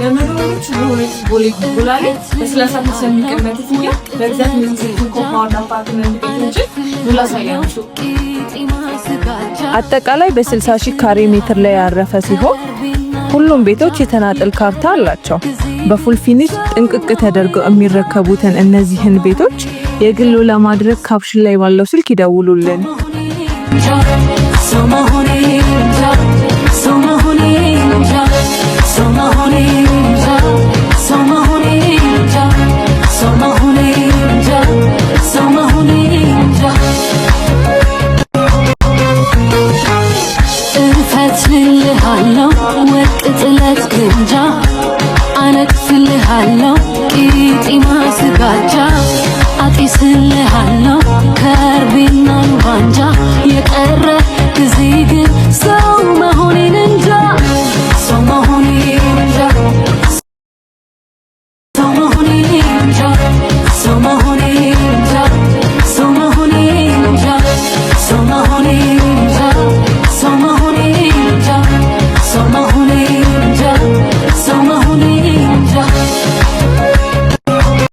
ለምሮች ቦሌ ጉላሌ በስላሳ ተሰሚቀመጥ ትኛ በግዛት ምንዝል ኮፓውና አፓርትመንት ቤቶች ዱላ ሳያንሹ አጠቃላይ በ60,000 ካሬ ሜትር ላይ ያረፈ ሲሆን ሁሉም ቤቶች የተናጠል ካርታ አላቸው። በፉል ፊኒሽ ጥንቅቅ ተደርገው የሚረከቡትን እነዚህን ቤቶች የግሉ ለማድረግ ካፕሽን ላይ ባለው ስልክ ይደውሉልን። እፈትልሃለሁ ወርቅ ጥለት ግምጃ አነጥፍልሃለሁ ቂጢማ ስጋጃ አጢስልሃለሁ ከርቤና ሉባንጃ የቀረ ጊዜ